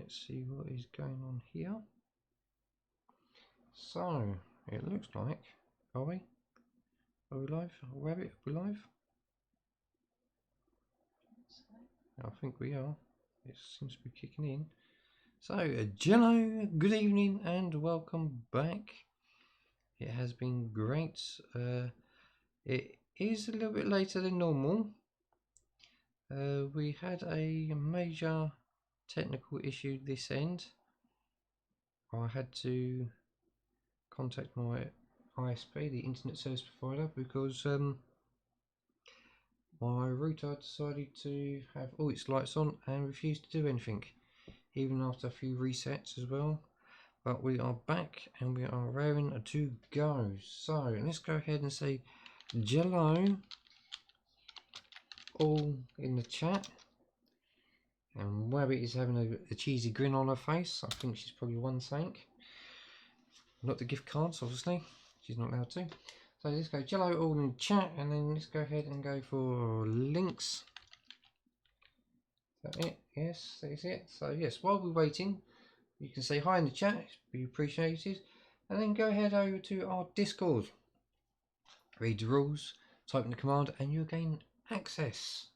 let's see what is going on here. So it looks like, are we live? Rabbit, are we live? I think we are. It seems to be kicking in. So Jello, good evening and welcome back. It has been great. It is a little bit later than normal. We had a major technical issue this end. I had to contact my ISP, the internet service provider, because my router decided to have all its lights on and refused to do anything, even after a few resets as well. But we are back and we are raring to go. So let's go ahead and say Jello all in the chat. And Wabbit is having a cheesy grin on her face. I think she's probably won something. Not the gift cards, obviously. She's not allowed to. So let's go Jello all in the chat, and then let's go ahead and go for links. Is that it? Yes, that is it. So yes, while we're waiting, you can say hi in the chat, it'd be appreciated. And then go ahead over to our Discord. Read the rules, type in the command, and you gain access.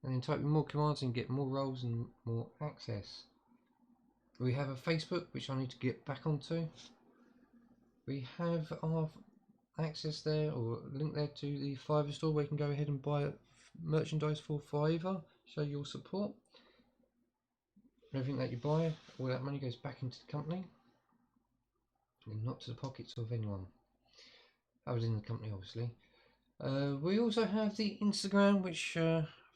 And then type in more commands and get more roles and more access. We have a Facebook, which I need to get back onto. We have our access there, or link there to the Fiverr store where you can go ahead and buy merchandise for Fiverr, show your support. Everything that you buy, all that money goes back into the company and not to the pockets of anyone other than the company, obviously. We also have the Instagram, which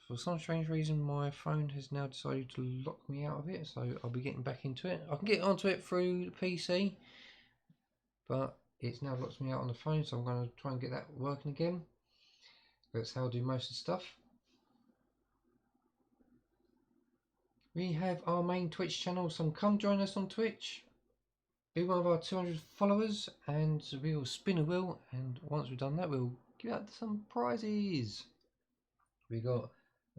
for some strange reason my phone has now decided to lock me out of it, so I'll be getting back into it. I can get onto it through the PC, but it's now locked me out on the phone, so I'm going to try and get that working again. That's how I do most of the stuff. We have our main Twitch channel, so come join us on Twitch. Be one of our 200 followers and we will spin a wheel, and once we've done that we'll give out some prizes. We got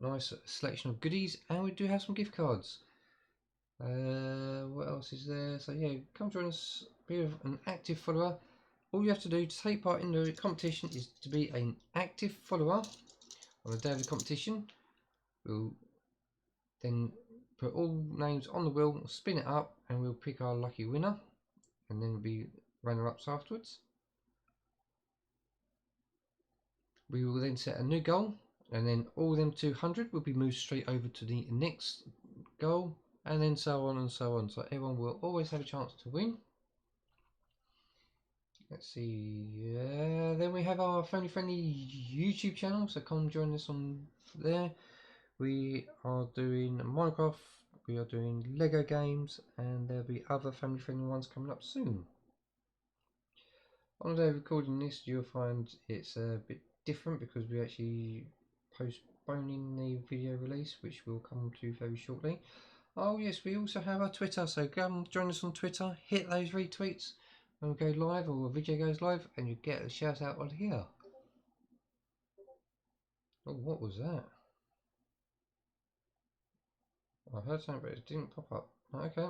a nice selection of goodies and we do have some gift cards. What else is there? So yeah, come join us, be an active follower. All you have to do to take part in the competition is to be an active follower on the day of the competition. We'll then put all names on the wheel, spin it up, and we'll pick our lucky winner, and then we'll be runner-ups afterwards. We will then set a new goal, and then all them 200 will be moved straight over to the next goal, and then so on and so on. So everyone will always have a chance to win. Let's see, then we have our family friendly YouTube channel, so come join us on there. We are doing Minecraft, we are doing Lego games, and there'll be other family friendly ones coming up soon. On the day of recording this, you'll find it's a bit different because we're actually postponing the video release, which will come to very shortly. Oh yes, we also have our Twitter, so come join us on Twitter, hit those retweets when we go live or a video goes live, and you get a shout out on here. Oh, what was that? I heard something but it didn't pop up. Okay,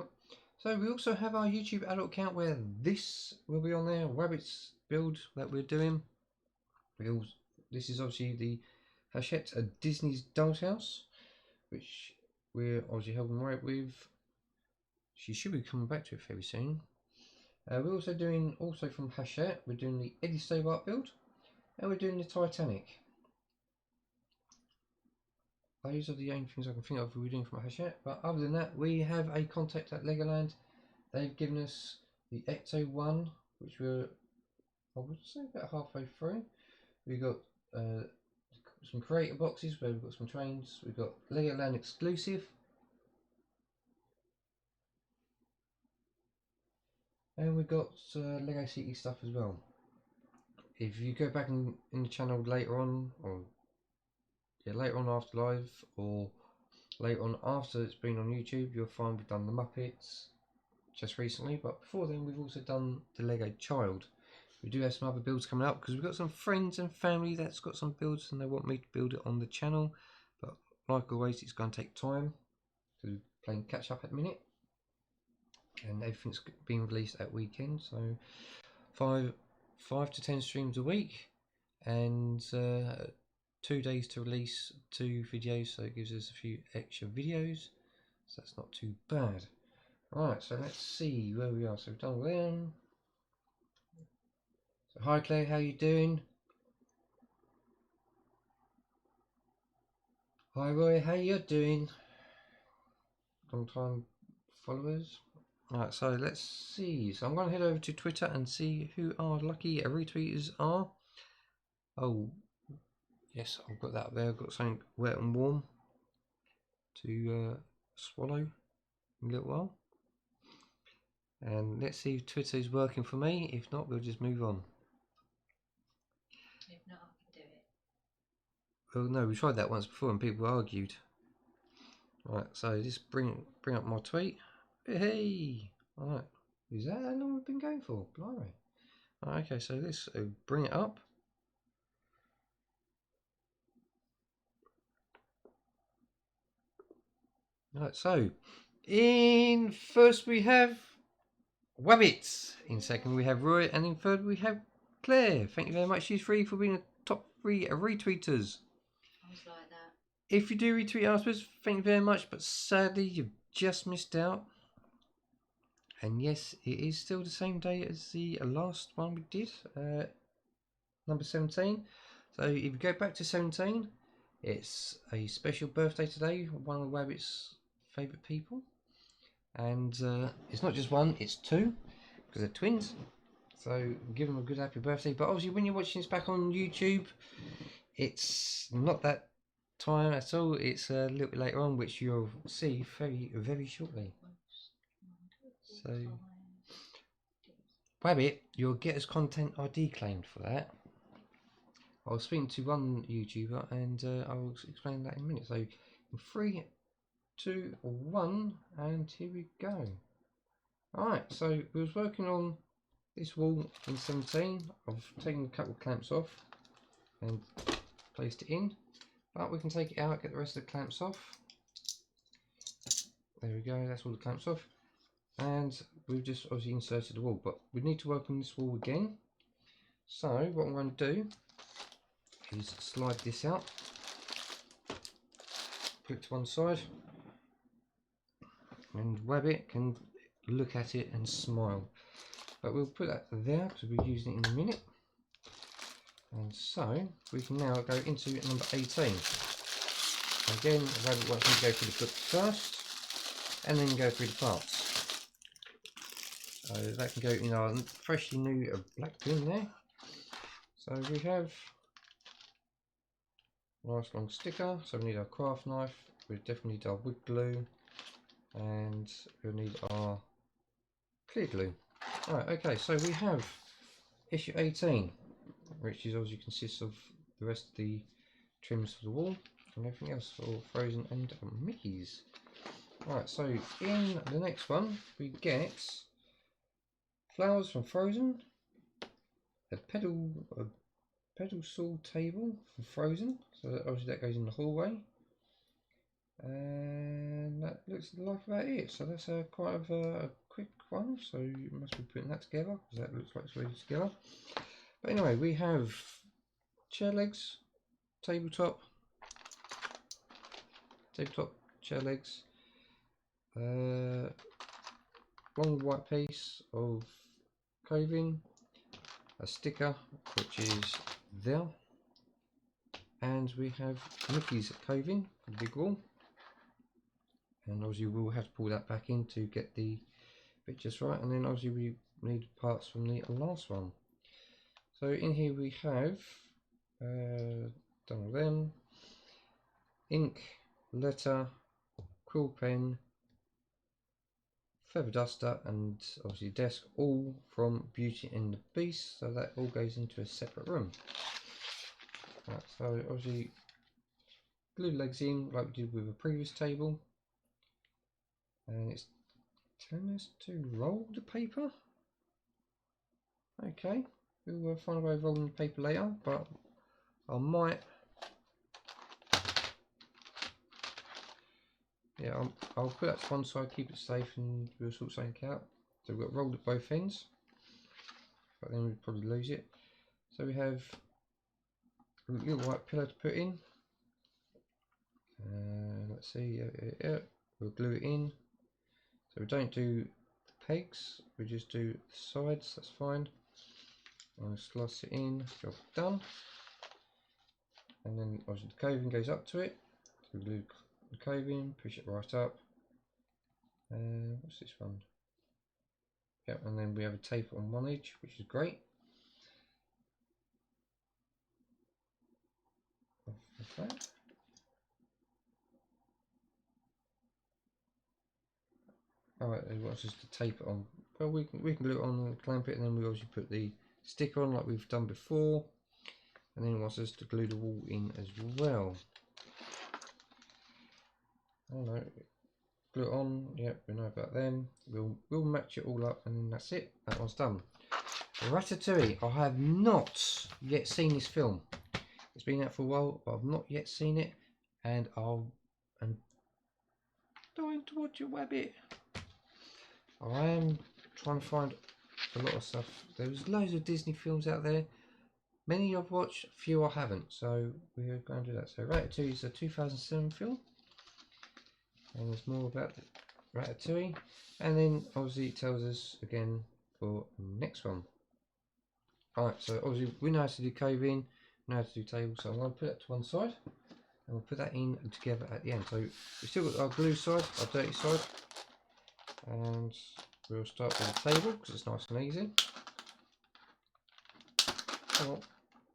so we also have our YouTube adult account where this will be on there, Rabbit's build that we're doing. This is obviously the Hachette Disney's Doll's House, which we're obviously helping Rabbit with. She should be coming back to it very soon. We're also doing, from Hachette, we're doing the Eddie Stobart build, and we're doing the Titanic. Those are the only things I can think of we're doing from Hachette, but other than that, we have a contact at Legoland. They've given us the Ecto 1, which we're, I would say, about halfway through. We've got some creator boxes where we've got some trains. We've got Legoland exclusive. And we've got Lego City stuff as well. If you go back in the channel later on, or later on after live, or later on after it's been on YouTube, you'll find we've done the Muppets just recently. But before then, we've also done the Lego Child. We do have some other builds coming up because we've got some friends and family that's got some builds and they want me to build it on the channel. But like always, it's going to take time to playing catch up at the minute. and everything's being released at weekend. So 5 to 10 streams a week, and 2 days to release 2 videos, so it gives us a few extra videos, so that's not too bad. Right, so let's see where we are. So we've done them. So hi Claire, how you doing? Hi Roy, how you doing? Long time followers. Right, so let's see. So I'm going to head over to Twitter and see who our lucky retweeters are. Oh, yes, I've got that there. I've got something wet and warm to swallow in a little while. And let's see if Twitter is working for me. If not, we'll just move on. If not, I can do it. Well, no, we tried that once before and people argued. Right, so just bring up my tweet. Hey! Alright, is that how long we've been going for? Blimey. Right, okay, so let's bring it up. Right, so in first we have Wabbits, in second we have Roy, and in third we have Claire. Thank you very much, you three, for being the top 3 retweeters. I was like that. If you do retweet afterwards, thank you very much, but sadly you've just missed out. And yes, it is still the same day as the last one we did, number 17. So if you go back to 17, it's a special birthday today, one of Wabbit's favourite people. And it's not just one, it's 2, because they're twins. So give them a good happy birthday. But obviously when you're watching this back on YouTube, it's not that time at all. It's a little bit later on, which you'll see very, very shortly. So Wabbit, you'll get us content ID claimed for that. I was speaking to one YouTuber, and I'll explain that in a minute. So in 3, 2, 1, and here we go. Alright, so we was working on this wall in 17. I've taken a couple of clamps off and placed it in, but we can take it out, get the rest of the clamps off. There we go, that's all the clamps off, and we've just obviously inserted the wall, but we need to work on this wall again. So what I'm going to do is slide this out, put it to one side, and Wabbit can look at it and smile. But we'll put that there because we'll be using it in a minute. And so we can now go into number 18. Again, Wabbit wants me to go through the book first and then go through the parts. So that can go in our freshly new black bin there. So we have a nice long sticker, so we need our craft knife, we definitely need our wood glue, and we'll need our clear glue. Right, okay, so we have issue 18, which is obviously consists of the rest of the trims for the wall and everything else for Frozen and Mickey's. Right, so in the next one we get flowers from Frozen, a pedal saw table from Frozen, so obviously that goes in the hallway, and that looks like about it. So that's quite a quick one, so you must be putting that together because that looks like it's ready together. But anyway, we have chair legs, tabletop chair legs, long white piece of clothing, a sticker which is there, and we have Mickey's clothing, the big wall, and obviously we'll have to pull that back in to get the bit just right, and then obviously we need parts from the last one. So in here we have done all them, ink, letter, quill pen, feather duster, and obviously desk, all from Beauty and the Beast, so that all goes into a separate room. Right, so obviously glue legs in like we did with a previous table, and it's telling us to roll the paper. Okay, we'll find a way of rolling the paper later, but I might yeah, I'll put that to one side, keep it safe, and we'll sort something out. So we've got rolled at both ends, but then we'd probably lose it. So we have a little white pillow to put in. Let's see, yeah, we'll glue it in. So we don't do the pegs, we just do the sides, that's fine. I'll slice it in, job done. And then obviously the coving goes up to it. So we glue the coving, push it right up. What's this one? Yep, and then we have a tape on one edge, which is great. Off that. Alright, it wants us to tape it on. Well, we can glue it on and clamp it, and then we obviously put the sticker on like we've done before. And then it wants us to glue the wall in as well. Oh no, glue it on. Yep, we know about them. We'll match it all up, and then that's it. That one's done. Ratatouille. I have not yet seen this film. It's been out for a while, but I've not yet seen it, and I'm dying to watch it. Wabbit. I am trying to find a lot of stuff. There's loads of Disney films out there. Many I've watched, a few I haven't. So we're going to do that. So Ratatouille is a 2007 film, and there's more about Ratatouille. And then obviously it tells us again for the next one. Alright, so obviously we know how to do coving, know how to do tables, so I'm going to put that to one side, and we'll put that in together at the end. So we've still got our glue side, our dirty side, and we'll start with the table because it's nice and easy. Well,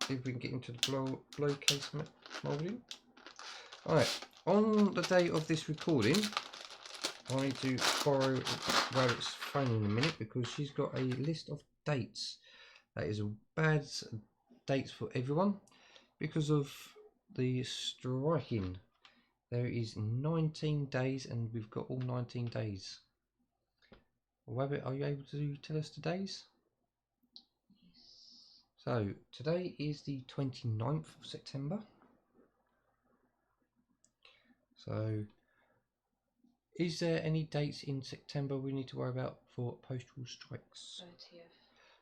if we can get into the blow case moulding. Alright, on the day of this recording, I need to borrow Rabbit's phone in a minute because she's got a list of dates. That is a bad dates for everyone because of the striking. There is 19 days and we've got all 19 days. Rabbit, are you able to tell us the days? Yes. So today is the 29th of September. So is there any dates in September we need to worry about for postal strikes? 30th.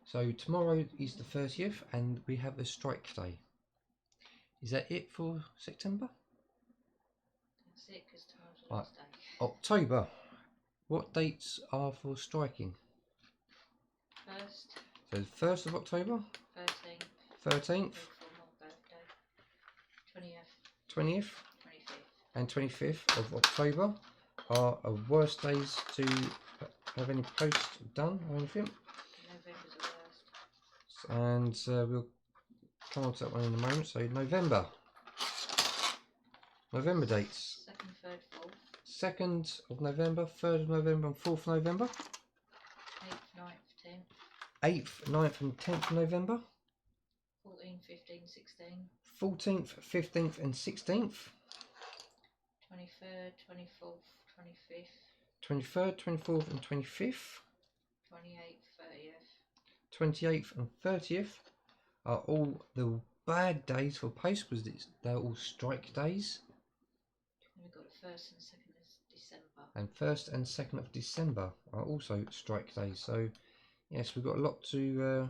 So tomorrow is the 30th and we have a strike day. Is that it for September? That's it, because tomorrow's the last day. October. What dates are for striking? 1st. So the 1st of October? 13th. 13th. For my birthday. 20th. 20th. 25th. And 25th of October are worst days to have any post done or anything. November's the worst. And we'll come on to that one in a moment. So November. November dates. 2nd, 3rd, 4th. 2nd of November, 3rd of November and 4th of November. 8th, 9th, 10th. 8th, 9th and 10th of November. 14th, 15th, 16th. 14th, 15th and 16th. 23rd, 24th, 25th. 23rd, 24th and 25th. 28th, 30th. 28th and 30th are all the bad days for post because they're all strike days. And we've got the 1st and 2nd of December. And 1st and 2nd of December are also strike days. So yes, we've got a lot to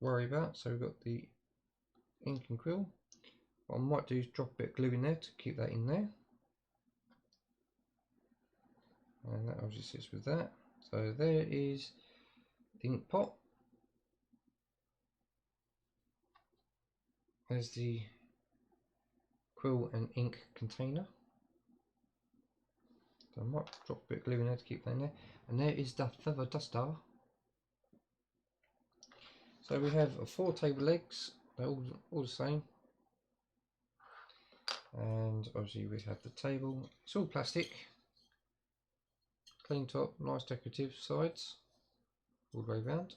worry about. So we've got the ink and quill. What I might do is drop a bit of glue in there to keep that in there. And that obviously sits with that. So there is the ink pot. There's the quill and ink container. So I might drop a bit of glue in there to keep that in there. And there is the feather duster. So we have 4 table legs. They're all the same. And obviously we have the table. It's all plastic. Clean top, nice decorative sides. All the way around.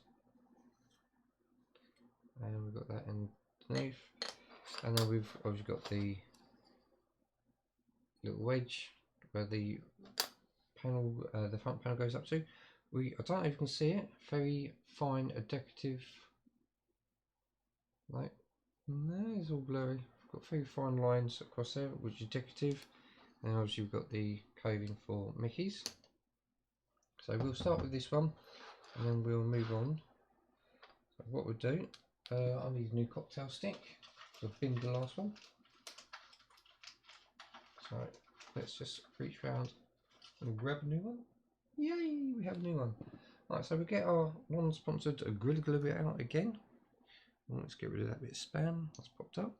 And we've got that underneath. And then we've obviously got the little wedge where the panel, the front panel goes up to. I don't know if you can see it. Very fine, decorative. Like, no, it's all blurry. I've got very fine lines across there, which is decorative. Then obviously we've got the coving for Mickey's. So we'll start with this one and then we'll move on. So what we'll do, I need a new cocktail stick. So I've binned the last one. So let's just reach around and grab a new one. Yay, we have a new one. Right, so we get our non-sponsored Gorilla Glue out again. Let's get rid of that bit of spam that's popped up.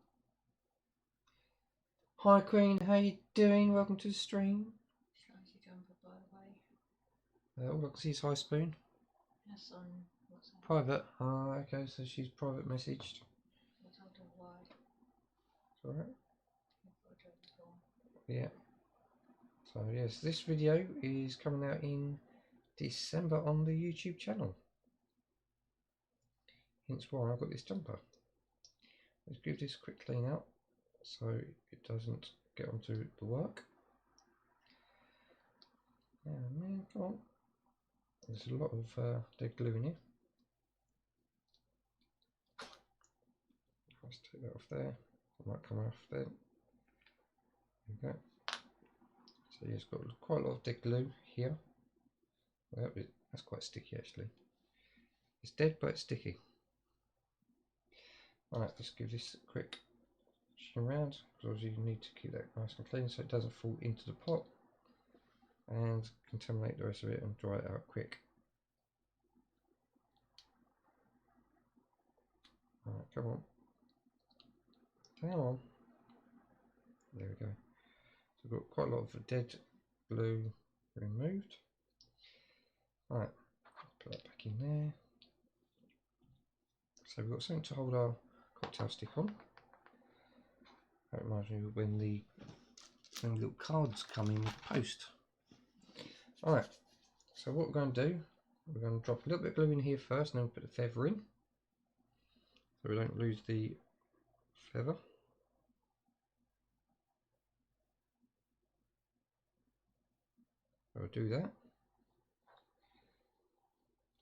Hi Queen, how you doing? Welcome to the stream. Fancy jumper, by the way. All I can see is Hi Spoon. That's on WhatsApp. Private. Okay, so she's private messaged. I told her why. It's alright. I've got a job before. Yeah. So yes, this video is coming out in December on the YouTube channel. Hence why I've got this jumper. Let's give this a quick clean out so it doesn't get onto the work. Oh man, come on. There's a lot of dead glue in here. Let's take that off there. It might come off there. There we go. So yeah, it's got quite a lot of dead glue here. Well, that's quite sticky actually. It's dead but it's sticky. Alright, let's give this a quick shim around, because obviously you need to keep that nice and clean so it doesn't fall into the pot and contaminate the rest of it, and dry it out quick. Alright, come on. Come on. There we go. So we've got quite a lot of dead glue removed. Alright, put that back in there. So we've got something to hold our cocktail stick on. That reminds me of when the little cards come in with the post. Alright, so what we're going to do, we're going to drop a little bit of glue in here first and then put the feather in, so we don't lose the feather. So I'll do that.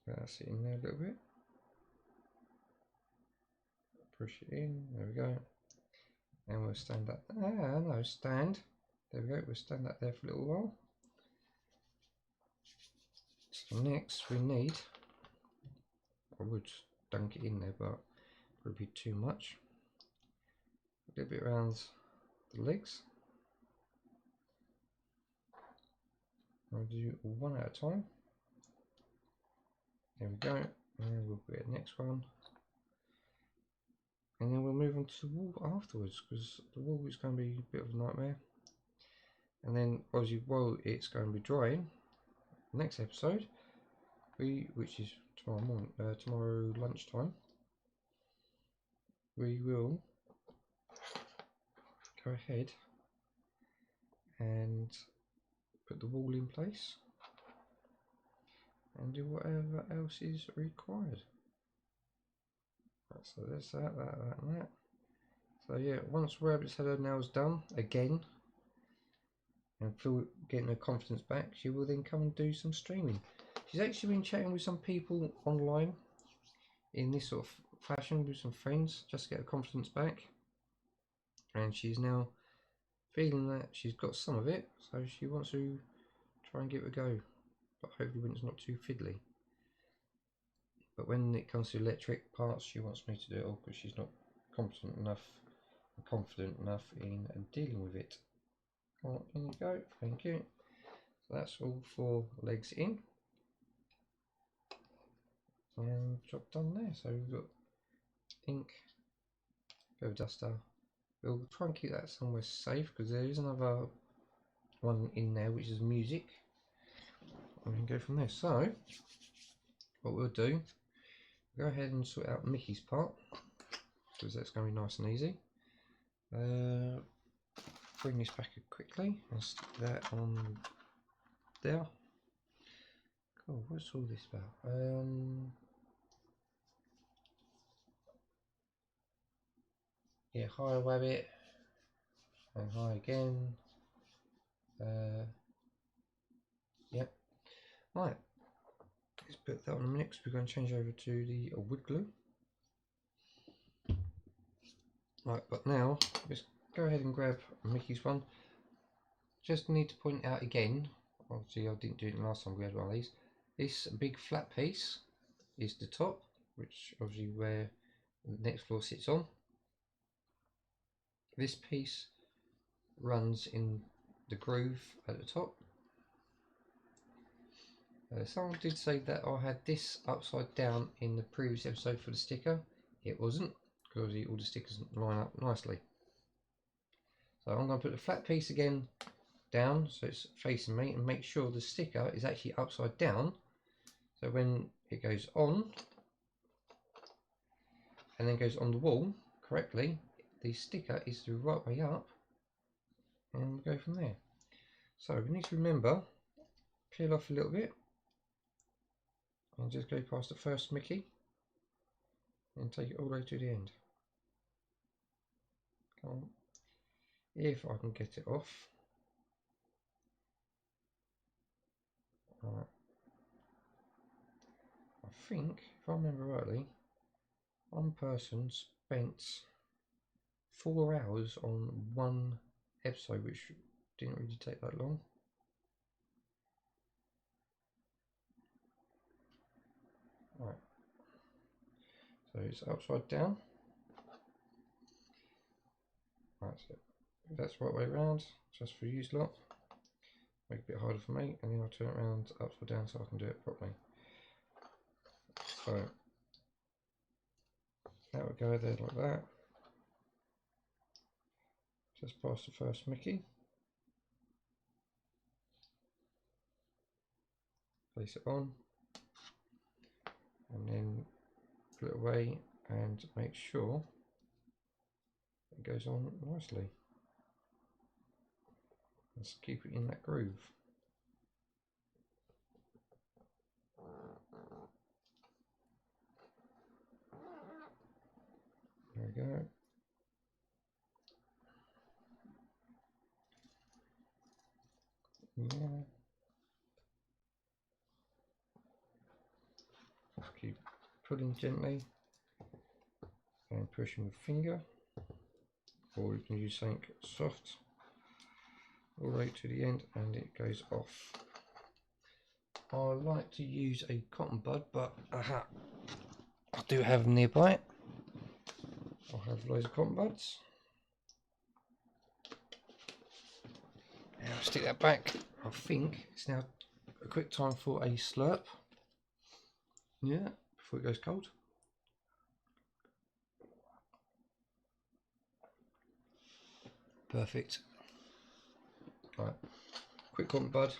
That's it in there a little bit. Push it in, there we go. And we'll stand that, stand. There we go, we'll stand that there for a little while. So next we need, I would dunk it in there but it would be too much. A little bit around the legs. I'll do one at a time. There we go, and we'll get the next one. And then we'll move on to the wall afterwards, because the wall is going to be a bit of a nightmare. And then obviously while it's going to be drying, next episode, which is tomorrow morning, tomorrow lunchtime, we will go ahead and put the wall in place and do whatever else is required. So there's that and that. So yeah, once Rabbit's had her nails done again and getting her confidence back, she will then come and do some streaming. She's actually been chatting with some people online in this sort of fashion with some friends just to get her confidence back, and she's now feeling that she's got some of it, so she wants to try and give it a go, but hopefully when it's not too fiddly. But when it comes to electric parts, she wants me to do it all because she's not competent enough and confident enough in dealing with it. Oh, in you go, thank you. So that's all 4 legs in. And job done there. So we've got ink, go duster. We'll try and keep that somewhere safe because there is another one in there which is music. And we can go from there. So what we'll do, go ahead and sort out Mickey's part because that's going to be nice and easy. Bring this back quickly and stick that on there. Cool, what's all this about? Yeah, hi Wabbit, and hi again. Yep. Right, let's put that on a minute because we're going to change over to the wood glue. Right, but now let's go ahead and grab Mickey's one. just need to point out again, obviously I didn't do it last time we had one of these, this big flat piece is the top, which obviously where the next floor sits on. This piece runs in the groove at the top. Someone did say that I had this upside down in the previous episode for the sticker. It wasn't, because all the stickers line up nicely. So I'm going to put the flat piece again down so it's facing me, and make sure the sticker is actually upside down, so when it goes on and then goes on the wall correctly, the sticker is the right way up, and we go from there. So we need to remember, peel off a little bit and just go past the first Mickey and take it all the way to the end. Come on. If I can get it off. Right. I think, if I remember rightly, one person spent 4 hours on one episode, which didn't really take that long. Right. So it's upside down. That's it. That's the right way around, just for you lot. Make it a bit harder for me, and then I'll turn it around upside down so I can do it properly. So that would go there like that. Just past the first Mickey. Place it on, and then put it away and make sure it goes on nicely. Let's keep it in that groove. There we go. Yeah. Just keep pulling gently and pushing with finger, or you can use something soft all the way to the end and it goes off. I like to use a cotton bud, but I do have them nearby. I'll have loads of cotton buds. Now stick that back. I think it's now a quick time for a slurp. Yeah, before it goes cold. Perfect. Right, quick cotton bud,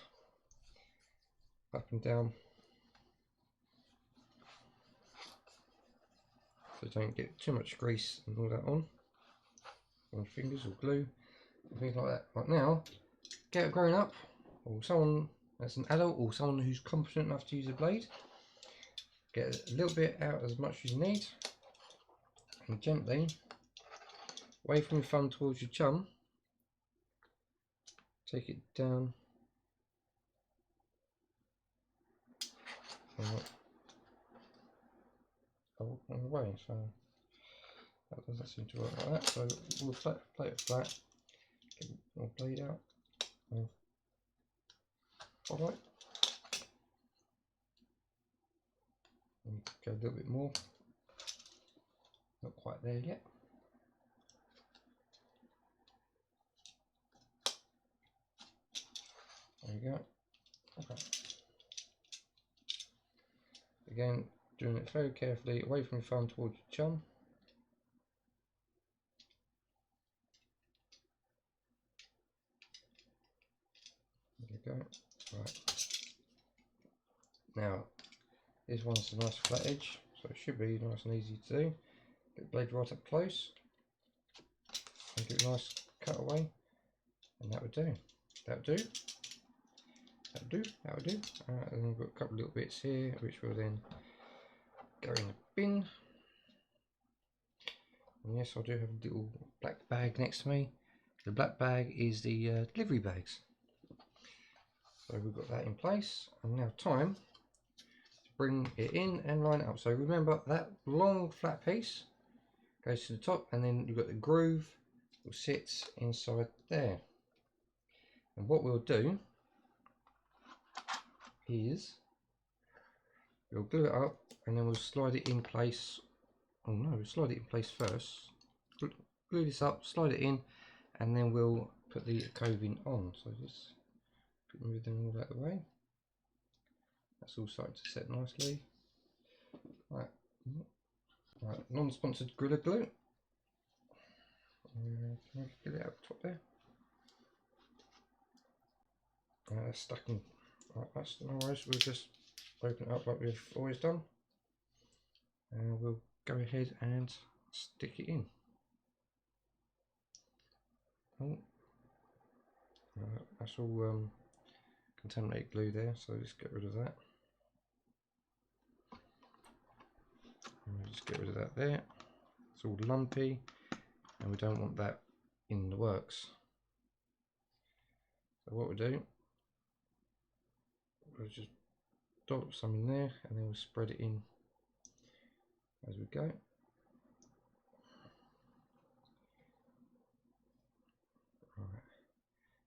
up and down, so don't get too much grease and all that on fingers or glue, things like that. Right now, get a grown up or someone that's an adult or someone who's competent enough to use a blade. Get a little bit out as much as you need, and gently, away from your thumb towards your chum, take it down and away. So that doesn't seem to work like that. So we'll play it flat, get the blade out, and alright, and go a little bit more. Not quite there yet. There we go. Okay. Again, doing it very carefully, away from your thumb towards your chum. There we go. Right. Now, this one's a nice flat edge, so it should be nice and easy to do. Get the blade right up close, and give it a nice cut away, and that would do. That would do. That would do. That would do. And then we've got a couple of little bits here, which will then go in the bin. And yes, I do have a little black bag next to me. The black bag is the delivery bags. So we've got that in place, and now time to bring it in and line it up. So remember that long flat piece goes to the top, and then you've got the groove that sits inside there. And what we'll do is we'll glue it up and then we'll slide it in place. Oh no, we'll slide it in place first. Glue this up, slide it in, and then we'll put the coving on. So just move them all out of the way. That's all starting to set nicely. Right, non-sponsored Gorilla Glue. Can I get it out the top there? Stuck in. Right, that's no worries. We'll just open it up like we've always done, and we'll go ahead and stick it in. Oh, that's all contaminated glue there, so let's get rid of that. And we'll just get rid of that there. It's all lumpy, and we don't want that in the works. So what we'll do, we'll just dollop some in there, and then we'll spread it in as we go. Right.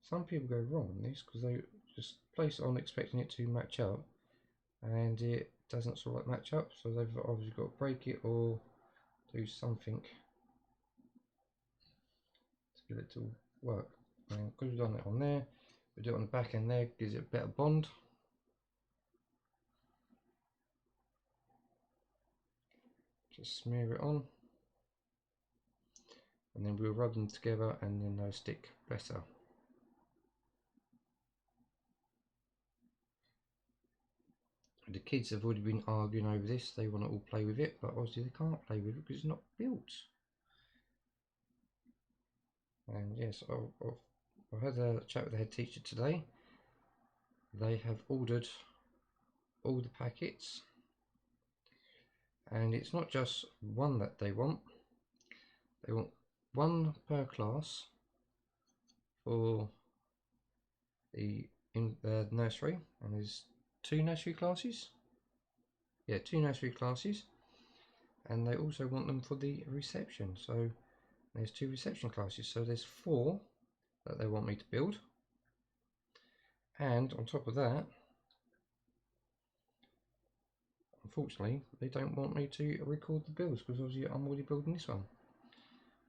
Some people go wrong on this because they just place it on expecting it to match up, and it doesn't sort of match up, so they've obviously got to break it or do something to get it to work. And because we've done it on there, we do it on the back end there, gives it a better bond. Just smear it on, and then we'll rub them together, and then they'll stick better. The kids have already been arguing over this. They want to all play with it, but obviously they can't play with it because it's not built. And yes, I've had a chat with the head teacher today. They have ordered all the packets, and it's not just one that they want. They want one per class for the nursery, and there's 2 nursery classes. Yeah, 2 nursery classes, and they also want them for the reception. So there's 2 reception classes, so there's 4 that they want me to build. And on top of that, unfortunately, they don't want me to record the builds because obviously I'm already building this one,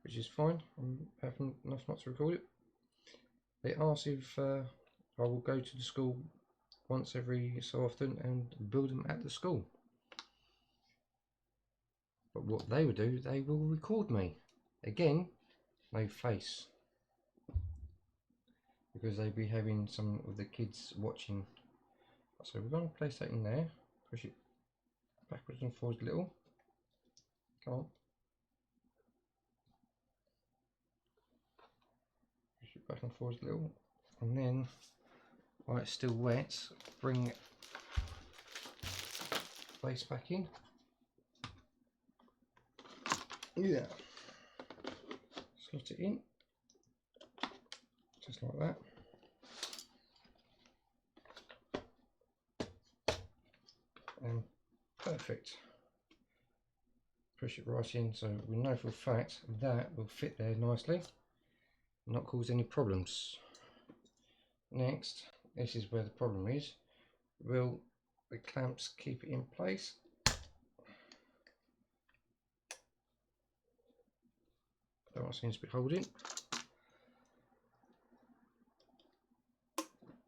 which is fine. I'm having enough not to record it. They asked if I will go to the school once every so often and build them at the school. But what they will do, they will record me. Again, no face, because they'll be having some of the kids watching. So we're going to place that in there, push it backwards and forwards a little. Come on. Push it back and forwards a little. And then, while it's still wet, bring place back in. Yeah. Slot it in. Just like that. And perfect. Push it right in, so we know for a fact that will fit there nicely, not cause any problems. Next, this is where the problem is. Will the clamps keep it in place? That one seems to be holding.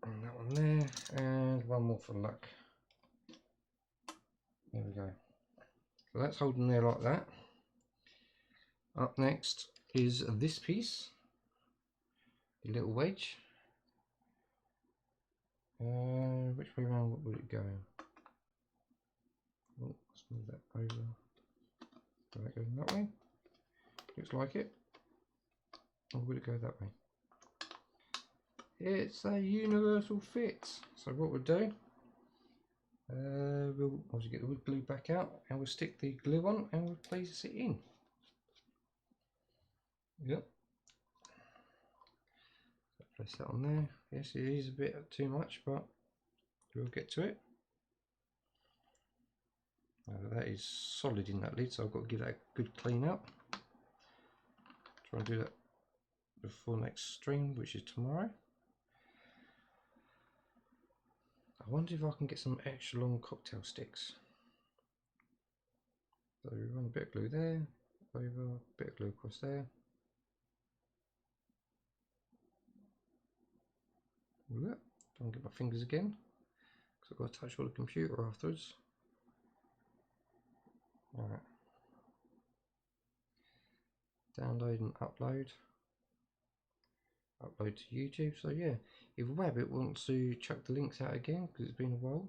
And that one there, and one more for luck. There we go. So that's holding there like that. Up next is this piece, the little wedge. Which way around would it go? Oh, let's move that over. So that goes that way. Looks like it. Or would it go that way? It's a universal fit. So what we'll do, we'll obviously get the wood glue back out, and we'll stick the glue on, and we'll place it in. Yep. Place that on there. Yes, it is a bit too much, but we'll get to it. That is solid in that lid, so I've got to give that a good clean up. Try and do that before next stream, which is tomorrow. I wonder if I can get some extra long cocktail sticks. So we run a bit of glue there, over, a bit of glue across there. Yep, don't get my fingers again, because I've got to touch all the computer afterwards. Alright. Download and upload. Upload to YouTube. So yeah, if Wabbit wants to chuck the links out again, because it's been a while,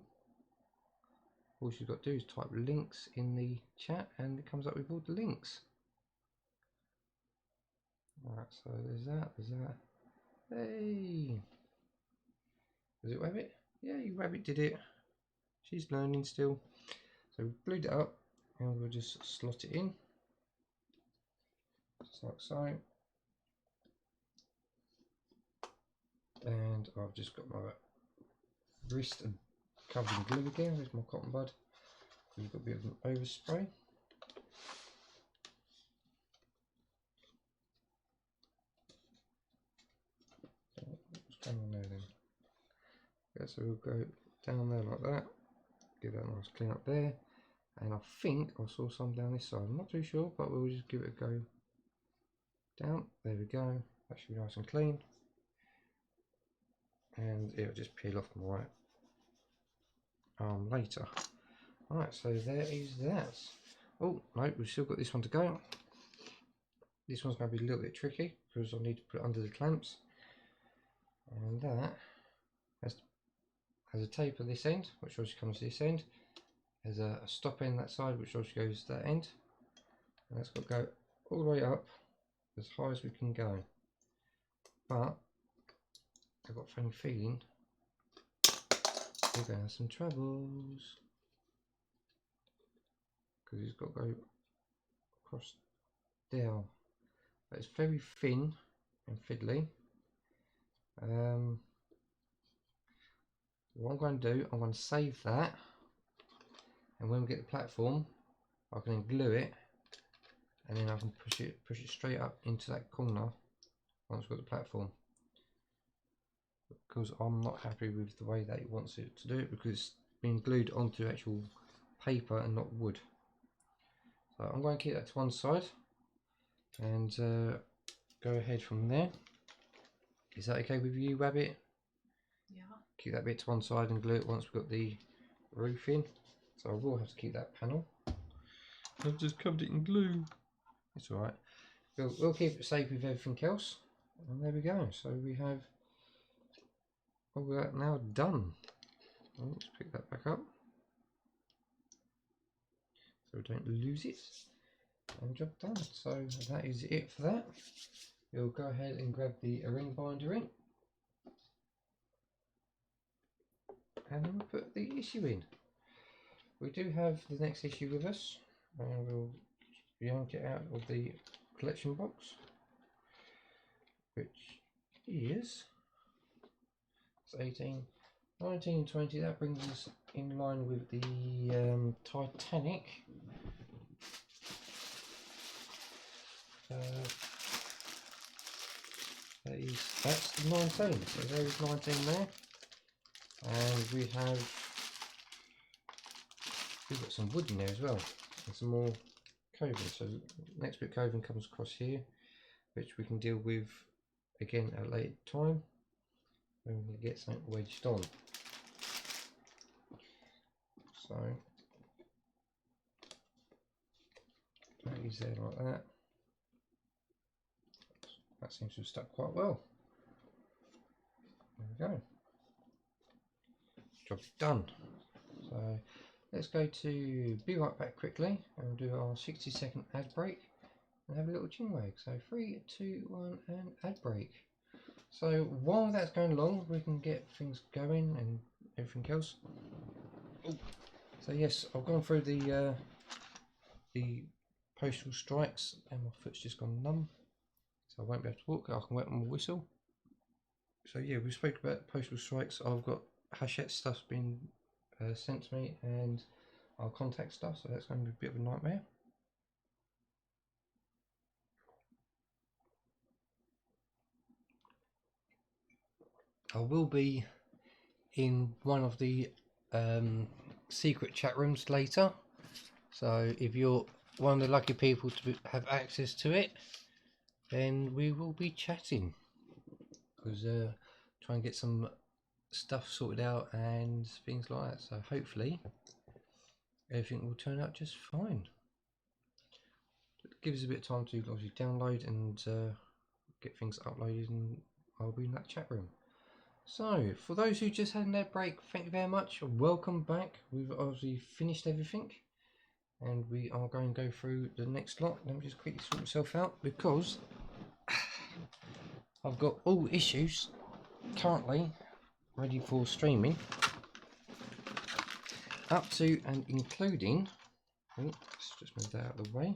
all she's got to do is type links in the chat and it comes up with all the links. Alright, so there's that, Hey! Was it Wabbit? Yeah, Wabbit did it. She's learning still. So we've glued it up and we'll just slot it in. Just like so. And I've just got my wrist and covered in glue again. There's my cotton bud. We've got a bit of an overspray. What's going on there then? Yeah, so we'll go down there like that. Give that a nice clean up there. And I think I saw some down this side. I'm not too sure, but we'll just give it a go down. There we go. That should be nice and clean. And it'll just peel off my right arm later. Alright, so there is that. Oh, no, we've still got this one to go. This one's going to be a little bit tricky because I need to put it under the clamps. And that has a tape at this end, which obviously comes to this end. There's a stop end that side, which obviously goes to that end. And that's got to go all the way up as high as we can go. But I've got a funny feeling we're going to have some troubles, because it's got to go across there. But it's very thin and fiddly. What I'm going to do, I'm going to save that, and when we get the platform I can then glue it, and then I can push it straight up into that corner once we've got the platform, because I'm not happy with the way that it wants it to do it, because it's been glued onto actual paper and not wood. So I'm going to keep that to one side and go ahead from there. Is that okay with you, Wabbit? Yeah. Keep that bit to one side and glue it once we've got the roof in. So I will have to keep that panel. I've just covered it in glue. It's alright. We'll keep it safe with everything else. And there we go. So we have all that now done. Let's pick that back up so we don't lose it. And job done. So that is it for that. We'll go ahead and grab the ring binder in. And then we'll put the issue in. We do have the next issue with us, and we'll yank it out of the collection box, which is 18, 19, 20. That brings us in line with the Titanic. That's the 19. So there is 19 there, and we've got some wood in there as well, and some more coving. So next bit of coving comes across here, which we can deal with again at a later time when we get something wedged on. So that is there like that. That seems to have stuck quite well. There we go. Job's done. So let's go to be right back quickly, and we'll do our 60-second ad break and have a little chin wag. So 3, 2, 1 and ad break. So while that's going along, we can get things going and everything else. Oh. So yes, I've gone through the postal strikes and my foot's just gone numb, so I won't be able to walk. I can wet my whistle. So yeah, we spoke about postal strikes. I've got Hachette stuff's been sent to me, and our contact stuff, so that's going to be a bit of a nightmare. I will be in one of the secret chat rooms later. So if you're one of the lucky people to have access to it, then we will be chatting. Because try and get some stuff sorted out and things like that. So hopefully everything will turn out just fine. Give us a bit of time to obviously download and get things uploaded, and I'll be in that chat room. So for those who just had their break, thank you very much. Welcome back. We've obviously finished everything and we are going to go through the next lot. Let me just quickly sort myself out because I've got all issues currently ready for streaming, up to and including, let's just move that out of the way,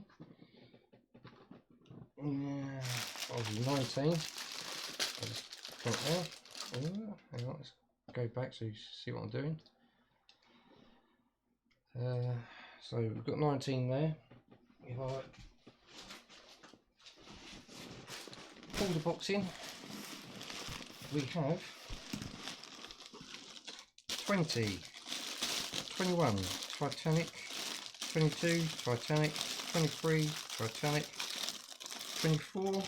obviously 19, got there. Hang on, let's go back so you see what I'm doing. So we've got 19 there. If I pull the box in, we have 20, 21 Titanic, 22 Titanic, 23 Titanic, 24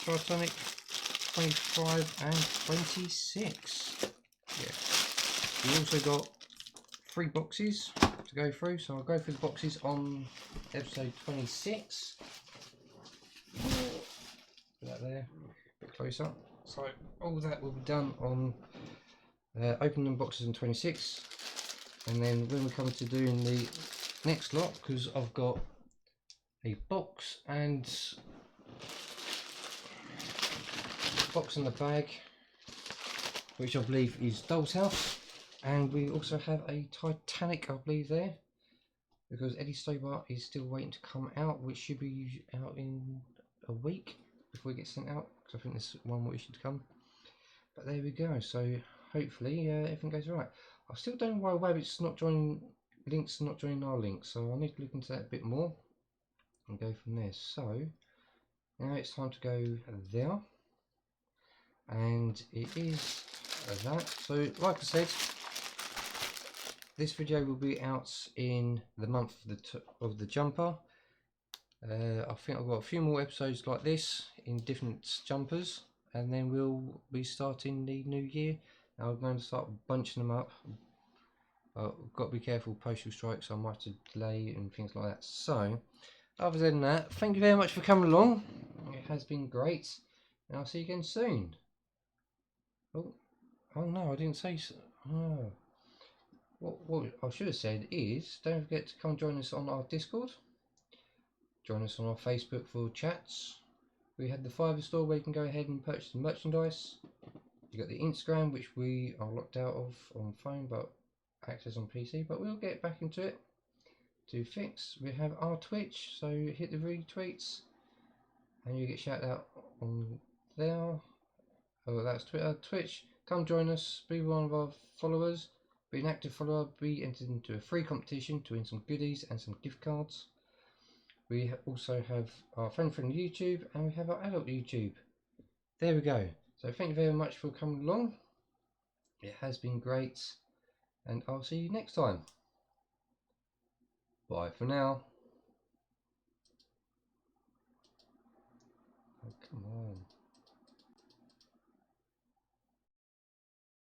Titanic, 25 and 26. Yeah. We also got 3 boxes to go through, so I'll go through the boxes on episode 26. Put that there, a bit closer. So all that will be done on opening boxes in 26, and then when we come to doing the next lot, because I've got a box and the bag, which I believe is Doll's House, and we also have a Titanic, I believe, there, because Eddie Stobart is still waiting to come out, which should be out in a week before it gets sent out, because I think there's one more issue to come. But there we go. So hopefully everything goes right. I still don't know why Wabbit's not joining, links not joining our links, so I need to look into that a bit more and go from there. So now it's time to go there, and it is that. So like I said, this video will be out in the month of the jumper. I think I've got a few more episodes like this in different jumpers, and then we'll be starting the new year. Now I'm going to start bunching them up. I've got to be careful with postal strikes, so I might have to delay and things like that. So other than that, thank you very much for coming along. It has been great, and I'll see you again soon. Oh no, I didn't say so. Oh. What I should have said is, don't forget to come join us on our Discord. Join us on our Facebook for chats. We had the Fiverr store where you can go ahead and purchase the merchandise. You got the Instagram, which we are locked out of on phone but access on PC, but we'll get back into it to fix. We have our Twitch, so hit the retweets and you get shouted out on there. Oh, that's Twitter. Twitch, come join us, be one of our followers, be an active follower, be entered into a free competition to win some goodies and some gift cards. We also have our friendly YouTube, and we have our adult YouTube. There we go. So thank you very much for coming along. It has been great, and I'll see you next time. Bye for now. Oh, come on.